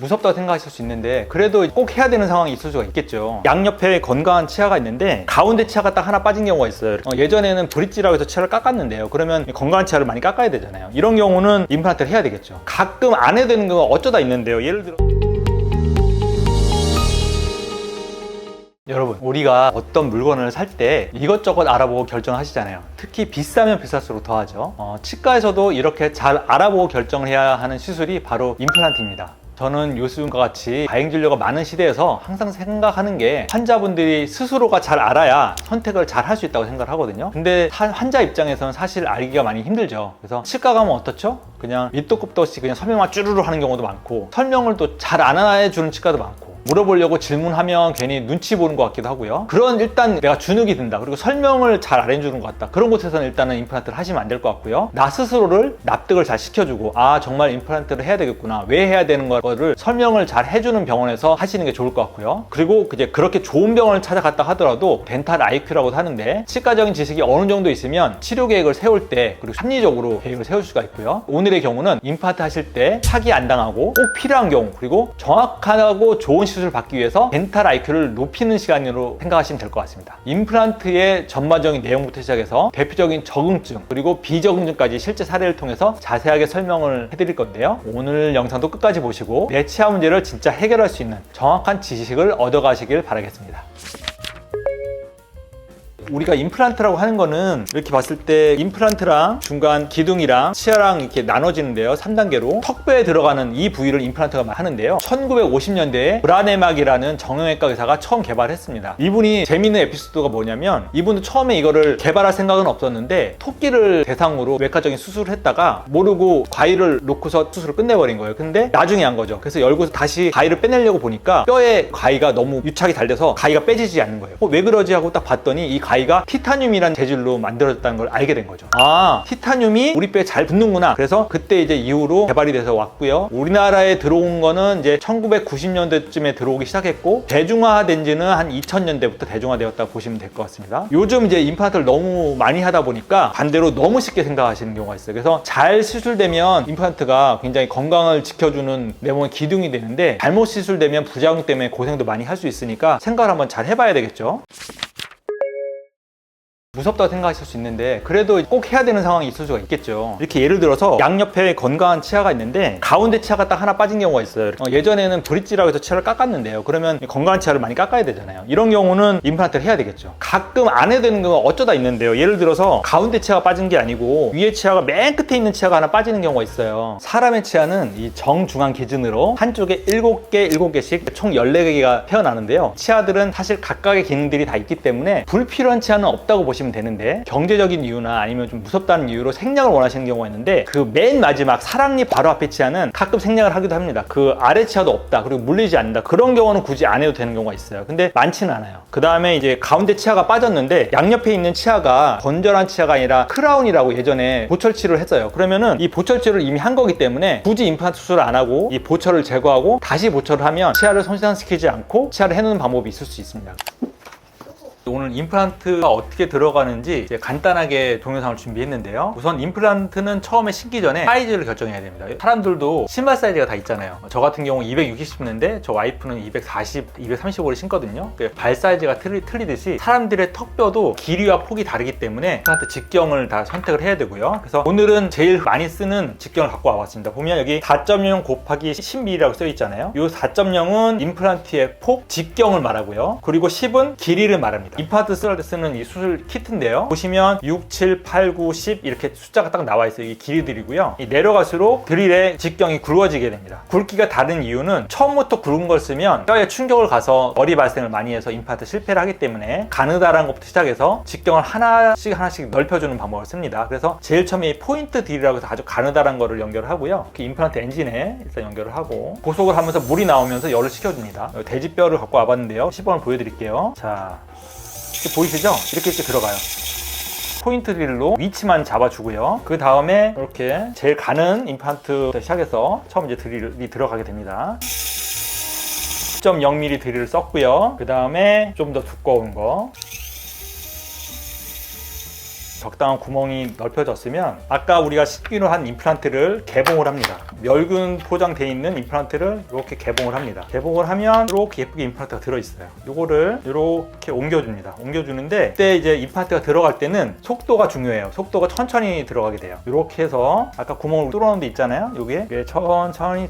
무섭다고 생각하실 수 있는데 그래도 꼭 해야 되는 상황이 있을 수가 있겠죠. 양옆에 건강한 치아가 있는데 가운데 치아가 딱 하나 빠진 경우가 있어요. 예전에는 브릿지라고 해서 치아를 깎았는데요. 그러면 건강한 치아를 많이 깎아야 되잖아요. 이런 경우는 임플란트를 해야 되겠죠. 가끔 안 해야 되는 경우가 어쩌다 있는데요. 예를 들어 여러분, 우리가 어떤 물건을 살 때 이것저것 알아보고 결정하시잖아요. 특히 비싸면 비쌀수록 더하죠. 치과에서도 이렇게 잘 알아보고 결정을 해야 하는 시술이 바로 임플란트입니다. 저는 요즘과 같이 다행진료가 많은 시대에서 항상 생각하는 게 환자분들이 스스로가 잘 알아야 선택을 잘 할 수 있다고 생각을 하거든요. 근데 환자 입장에서는 사실 알기가 많이 힘들죠. 그래서 치과 가면 어떻죠? 그냥 밑도 끝도 없이 그냥 설명만 쭈루루 하는 경우도 많고, 설명을 또 잘 안 해주는 치과도 많고, 물어보려고 질문하면 괜히 눈치 보는 것 같기도 하고요. 그런 일단 내가 주눅이 든다, 그리고 설명을 잘 안 해주는 것 같다, 그런 곳에서는 일단은 임플란트를 하시면 안 될 것 같고요. 나 스스로를 납득을 잘 시켜주고, 아 정말 임플란트를 해야 되겠구나, 왜 해야 되는 거를 설명을 잘 해주는 병원에서 하시는 게 좋을 것 같고요. 그리고 이제 그렇게 좋은 병원을 찾아갔다 하더라도 덴탈 IQ라고 하는데, 치과적인 지식이 어느 정도 있으면 치료 계획을 세울 때 그리고 합리적으로 계획을 세울 수가 있고요. 오늘의 경우는 임플란트 하실 때 사기 안 당하고 꼭 필요한 경우, 그리고 정확하고 좋은 시술을 받기 위해서 덴탈 IQ를 높이는 시간으로 생각하시면 될 것 같습니다. 임플란트의 전반적인 내용부터 시작해서 대표적인 적응증 그리고 비적응증까지 실제 사례를 통해서 자세하게 설명을 해드릴 건데요. 오늘 영상도 끝까지 보시고 내 치아 문제를 진짜 해결할 수 있는 정확한 지식을 얻어가시길 바라겠습니다. 우리가 임플란트라고 하는 거는 이렇게 봤을 때 임플란트랑 중간 기둥이랑 치아랑 이렇게 나눠지는데요. 3단계로 턱뼈에 들어가는 이 부위를 임플란트가 하는데요. 1950년대에 브라네막이라는 정형외과 의사가 처음 개발했습니다. 이분이 재미있는 에피소드가 뭐냐면, 이분도 처음에 이거를 개발할 생각은 없었는데 토끼를 대상으로 외과적인 수술을 했다가 모르고 가위를 놓고서 수술을 끝내버린 거예요. 근데 나중에 한 거죠. 그래서 열고서 다시 가위를 빼내려고 보니까 뼈에 가위가 너무 유착이 잘 돼서 가위가 빼지지 않는 거예요. 왜 그러지 하고 딱 봤더니 이 가위가 티타늄이라는 재질로 만들어졌다는 걸 알게 된 거죠. 아, 티타늄이 우리 뼈에 잘 붙는구나. 그래서 그때 이제 이후로 개발이 돼서 왔고요. 우리나라에 들어온 거는 이제 1990년대쯤에 들어오기 시작했고, 대중화된 지는 한 2000년대부터 대중화되었다고 보시면 될 것 같습니다. 요즘 이제 임플란트를 너무 많이 하다 보니까 반대로 너무 쉽게 생각하시는 경우가 있어요. 그래서 잘 시술되면 임플란트가 굉장히 건강을 지켜주는 내 몸의 기둥이 되는데, 잘못 시술되면 부작용 때문에 고생도 많이 할 수 있으니까 생각을 한번 잘 해봐야 되겠죠. 무섭다고 생각하실 수 있는데 그래도 꼭 해야 되는 상황이 있을 수가 있겠죠. 이렇게 예를 들어서 양옆에 건강한 치아가 있는데 가운데 치아가 딱 하나 빠진 경우가 있어요. 예전에는 브릿지라고 해서 치아를 깎았는데요. 그러면 건강한 치아를 많이 깎아야 되잖아요. 이런 경우는 임플란트를 해야 되겠죠. 가끔 안 해야 되는 경우가 어쩌다 있는데요. 예를 들어서 가운데 치아가 빠진 게 아니고 위에 치아가 맨 끝에 있는 치아가 하나 빠지는 경우가 있어요. 사람의 치아는 이 정중앙 기준으로 한쪽에 7개씩 총 14개가 태어나는데요. 치아들은 사실 각각의 기능들이 다 있기 때문에 불필요한 치아는 없다고 보시면 되는데, 경제적인 이유나 아니면 좀 무섭다는 이유로 생략을 원하시는 경우가 있는데, 그 맨 마지막 사랑니 바로 앞에 치아는 가끔 생략을 하기도 합니다. 그 아래 치아도 없다, 그리고 물리지 않는다, 그런 경우는 굳이 안 해도 되는 경우가 있어요. 근데 많지는 않아요. 그 다음에 이제 가운데 치아가 빠졌는데 양옆에 있는 치아가 건전한 치아가 아니라 크라운이라고 예전에 보철 치료를 했어요. 그러면은 이 보철 치료를 이미 한 거기 때문에 굳이 임플란트 수술을 안 하고 이 보철을 제거하고 다시 보철을 하면 치아를 손상시키지 않고 치아를 해놓는 방법이 있을 수 있습니다. 오늘 임플란트가 어떻게 들어가는지 이제 간단하게 동영상을 준비했는데요. 우선 임플란트는 처음에 신기 전에 사이즈를 결정해야 됩니다. 사람들도 신발 사이즈가 다 있잖아요. 저 같은 경우 260 신는데 저 와이프는 240, 235를 신거든요. 발 사이즈가 틀리듯이 사람들의 턱뼈도 길이와 폭이 다르기 때문에 임플란트 직경을 다 선택을 해야 되고요. 그래서 오늘은 제일 많이 쓰는 직경을 갖고 와봤습니다. 보면 여기 4.0 곱하기 10mm라고 써 있잖아요. 이 4.0은 임플란트의 폭, 직경을 말하고요. 그리고 10은 길이를 말합니다. 임플란트 쓸 때 쓰는 이 수술 키트인데요. 보시면 6, 7, 8, 9, 10 이렇게 숫자가 딱 나와 있어요. 이게 길이들이고요. 내려갈수록 드릴의 직경이 굵어지게 됩니다. 굵기가 다른 이유는 처음부터 굵은 걸 쓰면 뼈에 충격을 가서 머리 발생을 많이 해서 임플란트 실패를 하기 때문에 가느다란 것부터 시작해서 직경을 하나씩 넓혀주는 방법을 씁니다. 그래서 제일 처음에 포인트 딜이라고 해서 아주 가느다란 거를 연결을 하고요. 이렇게 임플란트 엔진에 일단 연결을 하고 고속을 하면서 물이 나오면서 열을 식혀줍니다. 돼지뼈를 갖고 와봤는데요. 시범을 보여드릴게요. 자, 이렇게 보이시죠? 이렇게 들어가요. 포인트 딜로 위치만 잡아주고요. 그 다음에 이렇게 제일 가는 임플란트부터 시작해서 처음 이제 드릴이 들어가게 됩니다. 10.0mm 드릴을 썼고요. 그 다음에 좀 더 두꺼운 거 적당한 구멍이 넓혀졌으면 아까 우리가 씻기로 한 임플란트를 개봉을 합니다. 멸균 포장되어 있는 임플란트를 이렇게 개봉을 합니다. 개봉을 하면 이렇게 예쁘게 임플란트가 들어있어요. 이거를 이렇게 옮겨줍니다. 옮겨주는데 그때 이제 임플란트가 들어갈 때는 속도가 중요해요. 속도가 천천히 들어가게 돼요. 이렇게 해서 아까 구멍을 뚫어놓은 데 있잖아요. 여기에 천천히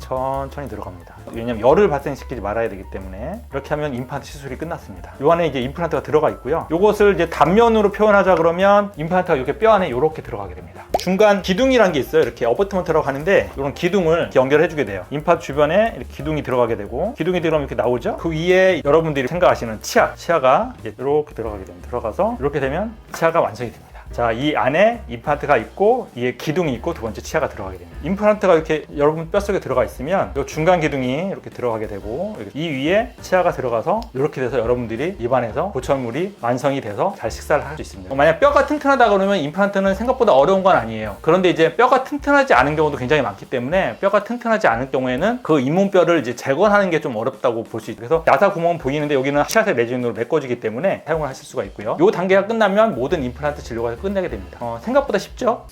들어갑니다. 왜냐면 열을 발생시키지 말아야 되기 때문에 이렇게 하면 임플란트 시술이 끝났습니다. 이 안에 이제 임플란트가 들어가 있고요. 이것을 이제 단면으로 표현하자 그러면 임플란트가 이렇게 뼈 안에 이렇게 들어가게 됩니다. 중간 기둥이라는 게 있어요. 이렇게 어버트먼트라고 하는데 이런 기둥을 이렇게 연결해 주게 돼요. 임플란트 주변에 이렇게 기둥이 들어가게 되고 기둥이 들어가면 이렇게 나오죠. 그 위에 여러분들이 생각하시는 치아가 이제 이렇게 들어가게 됩니다. 들어가서 이렇게 되면 치아가 완성이 됩니다. 자, 이 안에 임플란트가 있고 이에 기둥이 있고 두 번째 치아가 들어가게 됩니다. 임플란트가 이렇게 여러분 뼈속에 들어가 있으면 이 중간 기둥이 이렇게 들어가게 되고 이 위에 치아가 들어가서 이렇게 돼서 여러분들이 입안에서 보철물이 완성이 돼서 잘 식사를 할 수 있습니다. 만약 뼈가 튼튼하다 그러면 임플란트는 생각보다 어려운 건 아니에요. 그런데 이제 뼈가 튼튼하지 않은 경우도 굉장히 많기 때문에 뼈가 튼튼하지 않은 경우에는 그 잇몸뼈를 이제 제거하는 게 좀 어렵다고 볼 수 있어요. 그래서 야사 구멍은 보이는데 여기는 치아색 레진으로 메꿔지기 때문에 사용을 하실 수가 있고요. 이 단계가 끝나면 모든 임플란트 진료가 끝내게 됩니다. 생각보다 쉽죠?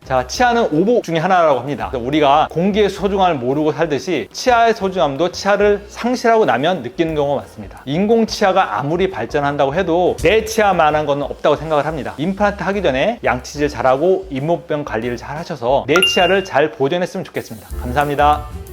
자, 치아는 오복 중에 하나라고 합니다. 우리가 공기의 소중함을 모르고 살듯이 치아의 소중함도 치아를 상실하고 나면 느끼는 경우가 많습니다. 인공 치아가 아무리 발전한다고 해도 내 치아만한 건 없다고 생각을 합니다. 임플란트 하기 전에 양치질 잘하고 잇몸병 관리를 잘 하셔서 내 치아를 잘 보존했으면 좋겠습니다. 감사합니다.